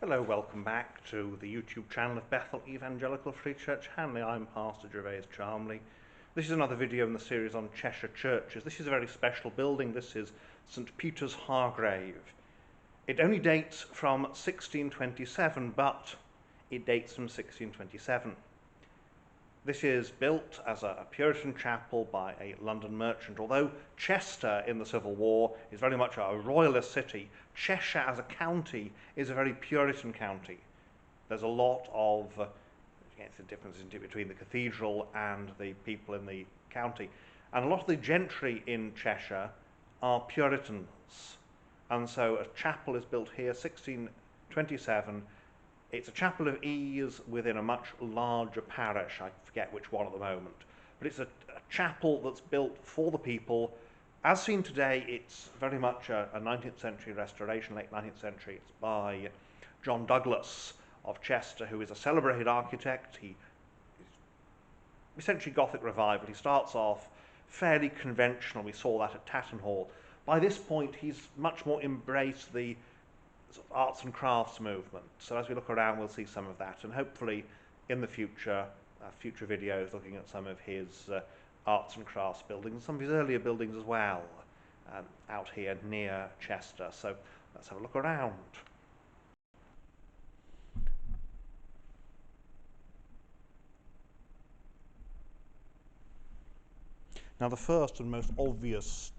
Hello, welcome back to the YouTube channel of Bethel Evangelical Free Church Hanley. I'm Pastor Gervais Charmley. This is another video in the series on Cheshire churches. This is a very special building. This is St. Peter's Hargrave. It only dates from 1627, but it dates from 1627. This is built as a Puritan chapel by a London merchant. Although Chester in the Civil War is very much a royalist city, Cheshire as a county is a very Puritan county. There's a lot of the difference between the cathedral and the people in the county. And a lot of the gentry in Cheshire are Puritans. And so a chapel is built here, 1627. It's a chapel of ease within a much larger parish. I forget which one at the moment. But it's a chapel that's built for the people. As seen today, it's very much a 19th century restoration, late 19th century. It's by John Douglas of Chester, who is a celebrated architect. He is essentially Gothic revival. He starts off fairly conventional. We saw that at Tatton Hall. By this point, he's much more embraced the arts and crafts movement. So as we look around, we'll see some of that, and hopefully in the future, future videos looking at some of his arts and crafts buildings, some of his earlier buildings as well, out here near Chester. So let's have a look around. Now, the first and most obvious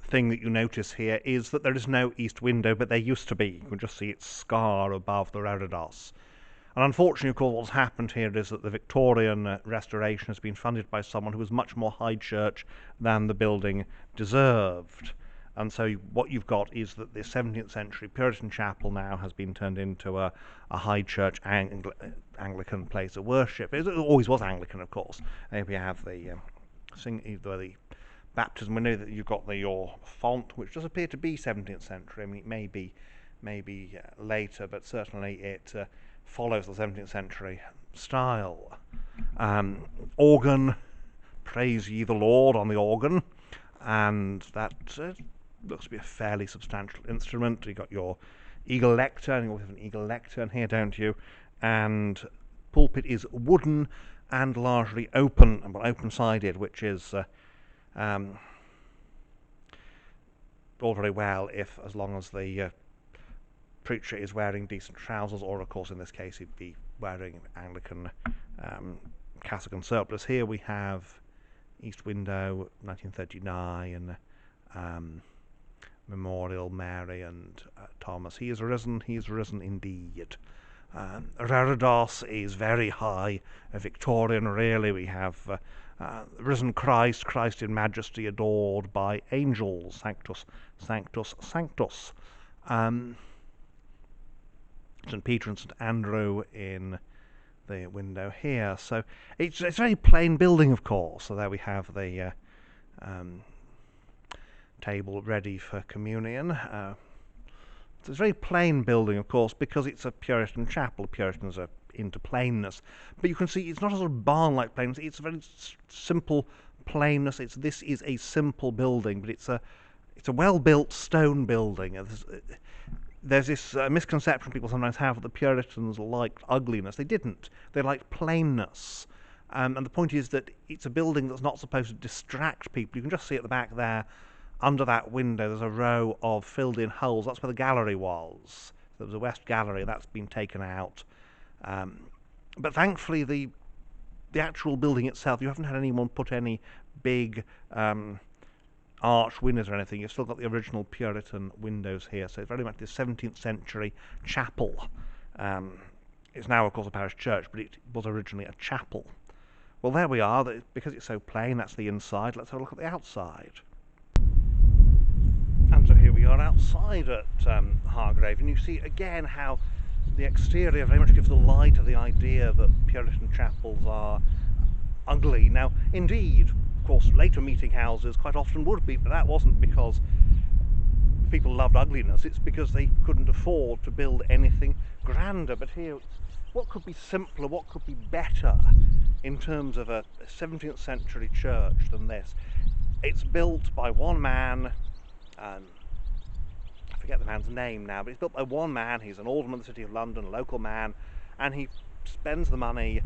thing that you notice here is that there is no east window, but there used to be. You can just see its scar above the reredos. And unfortunately, of course, what's happened here is that the Victorian restoration has been funded by someone who was much more high church than the building deserved. And so what you've got is that the 17th century Puritan chapel now has been turned into a high church Anglican place of worship. It always was Anglican, of course. Here we have the baptism. We know that you've got your font, which does appear to be 17th century. I mean, it may be later, but certainly it follows the 17th century style. Organ, praise ye the Lord on the organ, and that looks to be a fairly substantial instrument. You've got your eagle lectern. You always have an eagle lectern here, don't you? And pulpit is wooden and largely open-sided, which is all very well as long as the preacher is wearing decent trousers, or of course in this case he'd be wearing Anglican cassock and surplice. Here we have east window, 1939, memorial Mary and Thomas. He is risen indeed. Reredos is very high, Victorian really. We have risen Christ in majesty adored by angels, sanctus, sanctus, sanctus. St. Peter and St. Andrew in the window here. So it's a very plain building, of course. So there we have the table ready for communion. It's a very plain building, of course, because it's a Puritan chapel. The Puritans are into plainness, but you can see it's not a sort of barn-like plainness. It's a very simple plainness. This is a simple building, but it's a well-built stone building. There's this misconception people sometimes have that the Puritans liked ugliness. They didn't. They liked plainness. And the point is that it's a building that's not supposed to distract people. You can just see at the back there, under that window, there's a row of filled-in holes. That's where the gallery was. There was a west gallery. That's been taken out. But thankfully, the actual building itself, you haven't had anyone put any big arch windows or anything. You've still got the original Puritan windows here. So it's very much the 17th century chapel. It's now, of course, a parish church, but it was originally a chapel. Well, there we are. Because it's so plain, that's the inside. Let's have a look at the outside. And so here we are outside at Hargrave, and you see again how the exterior very much gives the lie to the idea that Puritan chapels are ugly. Now, indeed, of course, later meeting houses quite often would be, but that wasn't because people loved ugliness. It's because they couldn't afford to build anything grander. But here, what could be simpler, what could be better in terms of a 17th century church than this? It's built by one man. I forget the man's name now, but it's built by one man. He's an alderman of the City of London, a local man, and he spends the money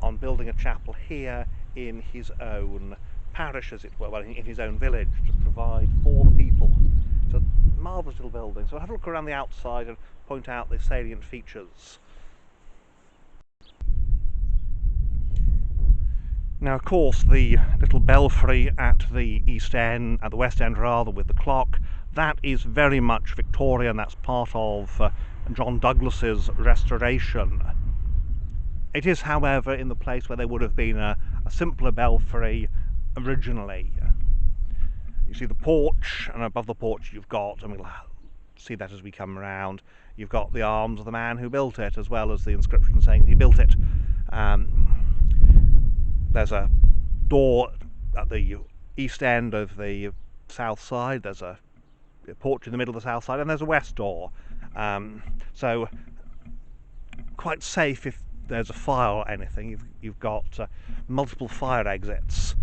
on building a chapel here in his own parish, as it were, well, in his own village, to provide for the people. It's a marvellous little building. So I'll have a look around the outside and point out the salient features. Now, of course, the little belfry at the east end, at the west end rather, with the clock, that is very much Victorian. That's part of John Douglas's restoration. It is, however, in the place where there would have been a simpler belfry originally. You see the porch, and above the porch you've got, and we'll see that as we come around, you've got the arms of the man who built it, as well as the inscription saying he built it. There's a door at the east end of the south side, there's a porch in the middle of the south side, and there's a west door. So quite safe if there's a fire or anything. You've got multiple fire exits,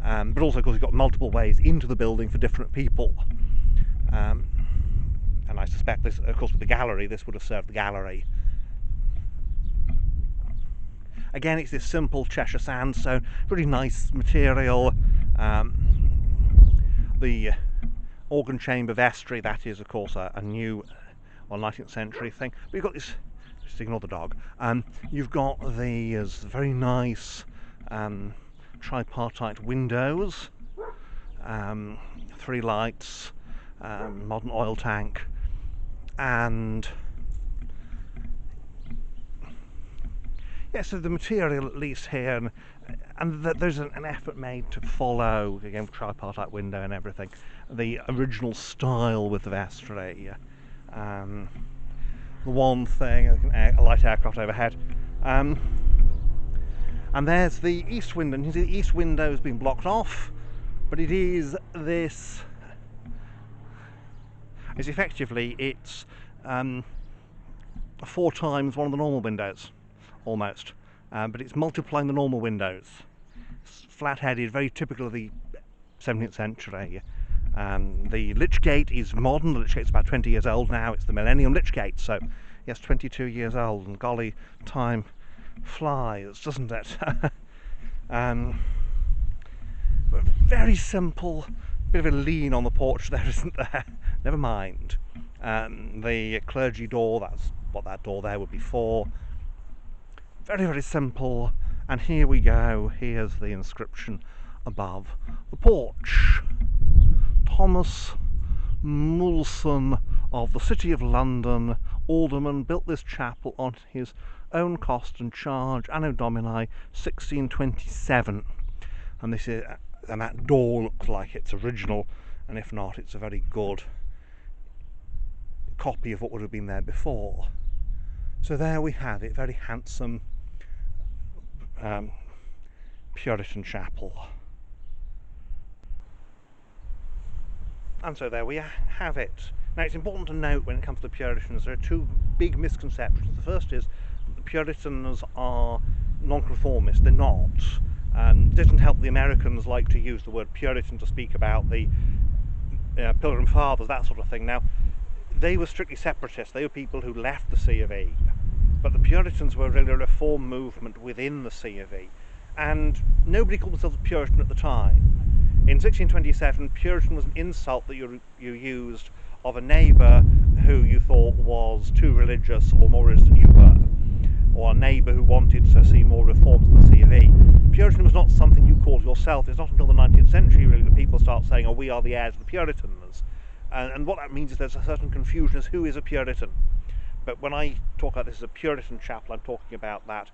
but also, of course, you've got multiple ways into the building for different people. And I suspect this, of course, with the gallery, this would have served the gallery. Again, it's this simple Cheshire sandstone, really nice material. The organ chamber vestry, that is, of course, a new, well, 19th century thing. But you've got this, just ignore the dog, you've got these very nice tripartite windows, 3 lights, modern oil tank, and yeah, so the material at least here, and there's an effort made to follow, again, tripartite window and everything, the original style with the vestry. The one thing, a light aircraft overhead, and there's the east window. And you see the east window has been blocked off, but it is this. It's effectively, it's 4 times one of the normal windows, almost, but it's multiplying the normal windows. It's flat-headed, very typical of the 17th century. The lich gate is modern. The lich gate's about 20 years old now. It's the Millennium lich gate, so yes, 22 years old, and golly, time flies, doesn't it? But very simple. Bit of a lean on the porch there, isn't there? Never mind. The clergy door, that's what that door there would be for. Very, very simple. And here we go. Here's the inscription above the porch. Thomas Mulson of the City of London, alderman, built this chapel on his own cost and charge, Anno Domini 1627. And this is, and that door looks like it's original, and if not, it's a very good copy of what would have been there before. So there we have it, very handsome Puritan chapel. And so there we have it. Now, it's important to note, when it comes to the Puritans, there are 2 big misconceptions. The first is that the Puritans are non-conformist. They're not. It doesn't help the Americans like to use the word Puritan to speak about the Pilgrim Fathers, that sort of thing. Now, they were strictly separatists. They were people who left the C of E. But the Puritans were really a reform movement within the C of E. And nobody called themselves a Puritan at the time. In 1627, Puritan was an insult that you used of a neighbour who you thought was too religious or more religious than you were, or a neighbour who wanted to see more reforms in the C of E. Puritan was not something you called yourself. It's not until the 19th century really that people start saying, oh, we are the heirs of the Puritans. And what that means is there's a certain confusion as who is a Puritan. But when I talk about this as a Puritan chapel, I'm talking about that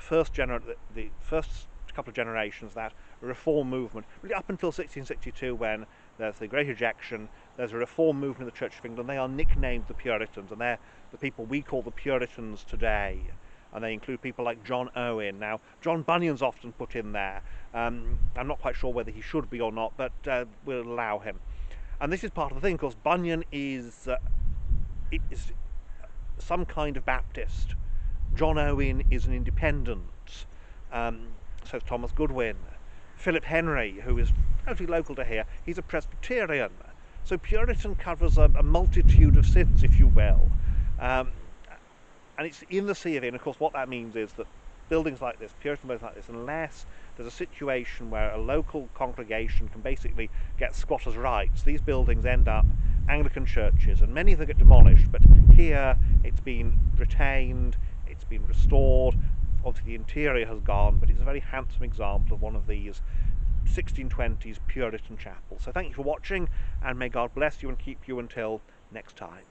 the first couple of generations, that reform movement, really up until 1662, when there's the Great Ejection. There's a reform movement in the Church of England. They are nicknamed the Puritans, and they're the people we call the Puritans today. And they include people like John Owen. Now, John Bunyan's often put in there. I'm not quite sure whether he should be or not, but we'll allow him. And this is part of the thing, because Bunyan is some kind of Baptist. John Owen is an independent. So is Thomas Goodwin. Philip Henry, who is relatively local to here, he's a Presbyterian. So Puritan covers a multitude of sins, if you will. And it's in the C of A, and of course what that means is that buildings like this, Puritan buildings like this, unless there's a situation where a local congregation can basically get squatters' rights, these buildings end up Anglican churches, and many of them get demolished, but here it's been retained, it's been restored. Obviously the interior has gone, but it's a very handsome example of one of these 1620s Puritan chapels. So thank you for watching, and may God bless you and keep you until next time.